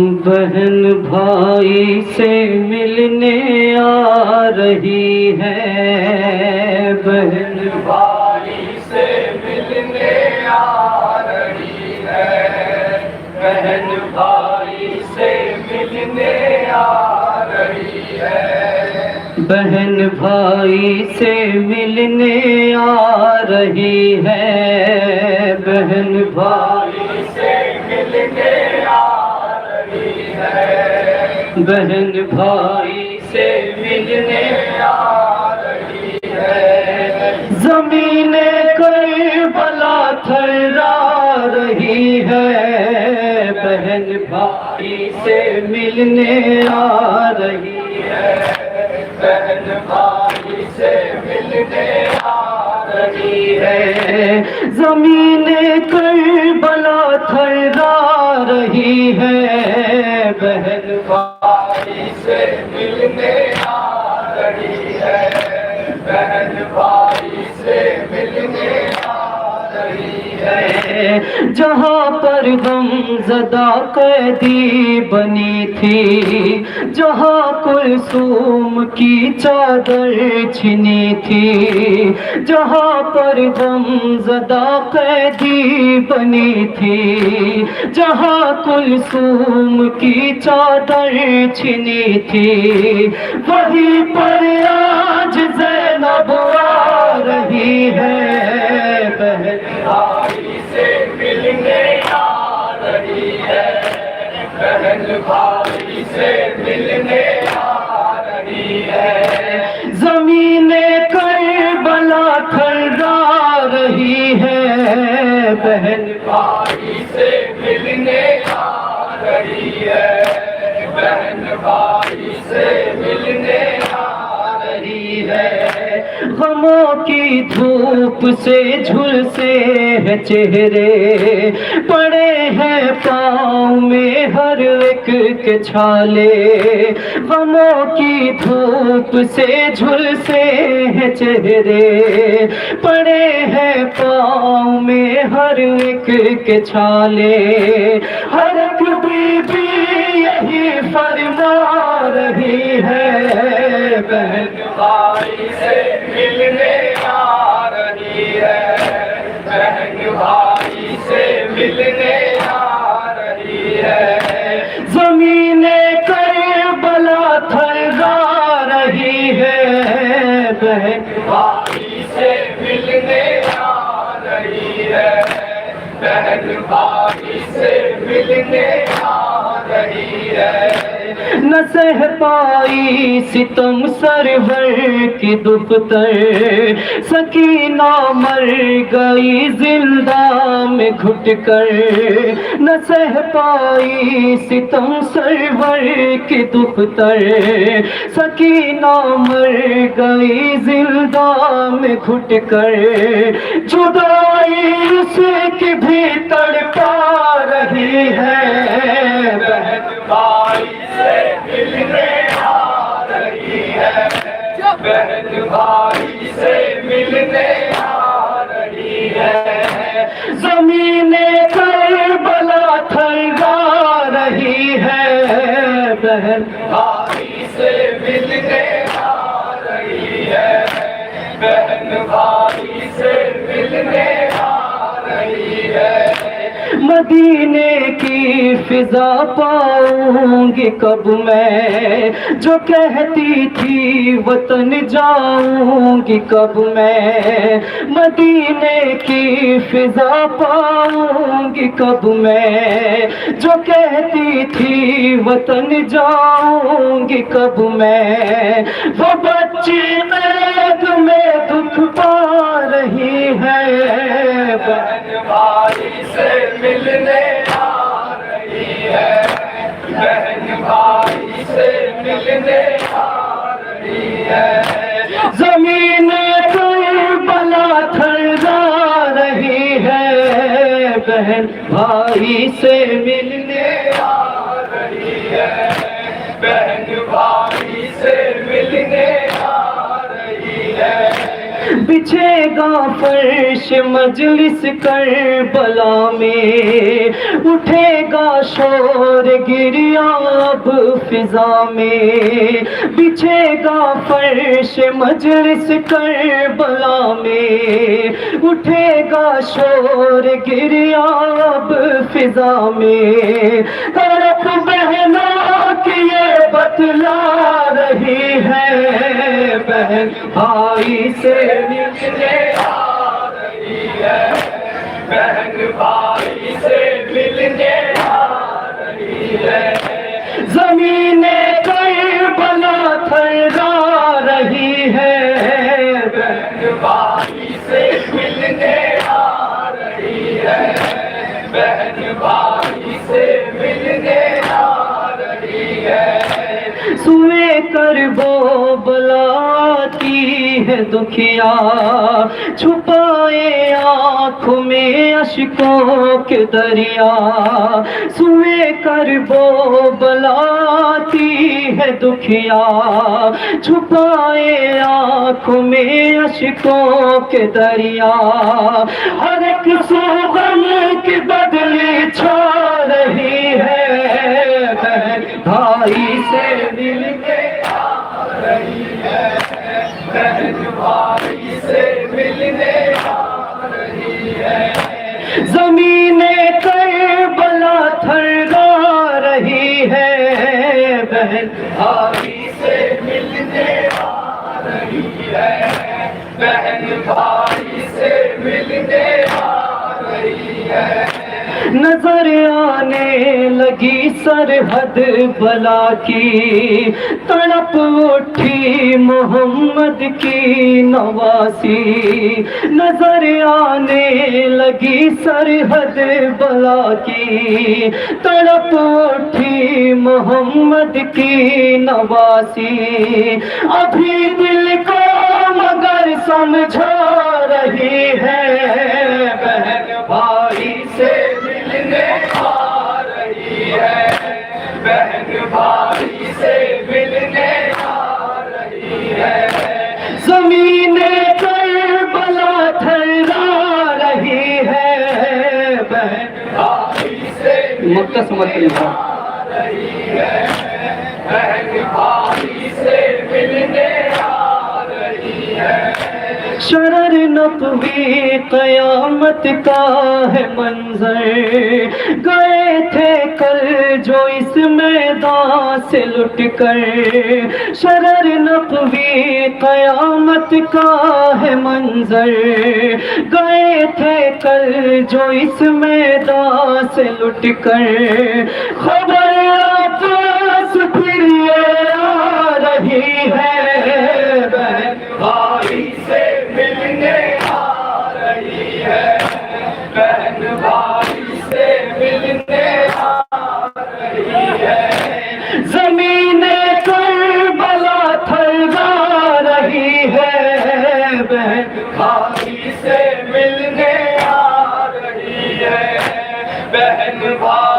بہن بھائی سے ملنے آ رہی ہے، بہن بھائی سے ملنے آ رہی ہے، بہن بھائی سے ملنے آ رہی ہے، بہن بھائی سے ملنے آ رہی ہے، بہن بھائی سے ملنے آ رہی ہے، بہن بھائی سے ملنے آ رہی ہے، زمین کربلا تھرا رہی ہے، بہن بھائی سے ملنے آ رہی ہے، بہن بھائی سے ملنے آ رہی ہے زمین کربلا تھرا رہی ہے، بہن بھائی سے ملنے آ رہی ہے، بہن بھائی سے ملنے آ رہی ہے، جہاں پر غم زدہ قیدی بنی تھی، جہاں کلثوم کی چادر چھنی تھی، جہاں پر غم زدہ قیدی بنی تھی، جہاں کلثوم کی چادر چھنی تھی، وہیں پر آج زینب آ رہی ہے، بہن بھائی سے ملنے آ رہی ہے، بہن بھائی سے ملنے آ رہی ہے، زمین کربلا تھرا رہی ہے، بہن بھائی سے ملنے آ رہی ہے، بہن بھائی سے ملنے آ رہی ہے، غموں کی دھوپ سے جھلسے ہیں چہرے، پڑے ہیں پاؤں میں ہر ایک کے چھالے، غموں کی دھوپ سے جھلسے ہیں چہرے، پڑے ہیں پاؤں میں ہر ایک کے چھالے، ہر ایک بی بی یہی فرما رہی ہے، بہن بھائی سے ملنے آ رہی ہے، بہن بھائی سے ملنے آ رہی ہے، زمین کربلا تھرا رہی ہے، بہن بھائی سے ملنے آ رہی ہے، بہن بھائی سے ملنے آ رہی ہے، نہ سہ پائی ستم سرور کی دختر، سکینہ مر گئی زندہ میں گھٹ کر، نہ سہ پائی ستم سرور کی دختر، سکینہ مر گئی زندہ میں گھٹ کر، جدائی اسے کی بھی تڑپا رہی ہے، بہن بھائی سے ملنے آ رہی ہے، بہن بھائی سے ملنے آ رہی ہے، زمین کربلا تھرا رہی ہے، بہن بھائی سے ملنے آ رہی ہے، بہن بھائی سے ملنے آ رہی ہے، مدینے کی فضا پاؤں گی کب میں، جو کہتی تھی وطن جاؤں گی کب میں، مدینے کی فضا پاؤں گی کب میں، جو کہتی تھی وطن جاؤں گی کب میں، وہ بچی نیک میں دکھ پا رہی ہے، بہن بھائی سے ملنے آ رہی ہے، بہن بھائی سے ملنے آ رہی ہے، زمین کربلا تھرا رہی ہے، بہن بھائی سے ملنے آ رہی ہے، بہن بھائی سے ملنے آ رہی ہے، بچھے گا فرش مجلس کربلا میں، اٹھے گا شور گریا اب فضا میں، بچھے گا فرش مجلس کربلا میں، اٹھے گا شور گریا اب فضا میں، تڑپ بہنوں کی یہ بتلا رہی ہے، بہن بھائی سے ملنے آ رہی ہے، بہن بھائی سے ملنے آ رہی ہے، زمین کربلا تھرا رہی ہے، بہن بھائی سے ملنے آ رہی ہے، بہن بھائی سے ملنے آ رہی ہے، سوئے کربو بلاتی ہے دکھیا، چھپائے آنکھوں میں اشکوں کے دریا، سوئے کربو بلاتی ہے دکھیا، چھپائے آنکھوں میں اشکوں کے دریا، ہر ایک سو غم کی بدلی چھا رہی ہے، بہن بھائی سے ملنے آ رہی ہے، بہن بھائی سے ملنے آ رہی ہے، زمین کربلا تھرا رہی ہے، بہن بھائی سے ملنے آ رہی ہے، بہن بھائی سے ملنے آ رہی ہے، نظر آنے لگی سرحد بلا کی، تڑپ اٹھی محمد کی نواسی، نظر آنے لگی سرحد بلا کی، تڑپ اٹھی محمد کی نواسی، ابھی دل کو مگر سمجھا رہی ہے، بہن بھائی سے ملنے آ رہی ہے، بہن بھائی سے ملنے آ رہی ہے، زمین کربلا تھرا رہی ہے، بہن بھائی سے مکہ سمجھ لیجیے، آ رہی ہے، بہن بھائی سے ملنے آ رہی ہے، شرر نقوی قیامت کا ہے منظر، گئے تھے کل جو اس میدان سے لٹ کر، شرر نقوی قیامت کا ہے منظر، گئے تھے کل جو اس میدان سے لٹ کر، خبر آپس پھر یہ آ رہی ہے، بہن بھائی سے ملنے آ رہی ہے، بہن بھائی سے ملنے آ رہی ہے، زمین کربلا تھرا رہی ہے، بہن بھائی سے ملنے آ رہی ہے، بہن بھائی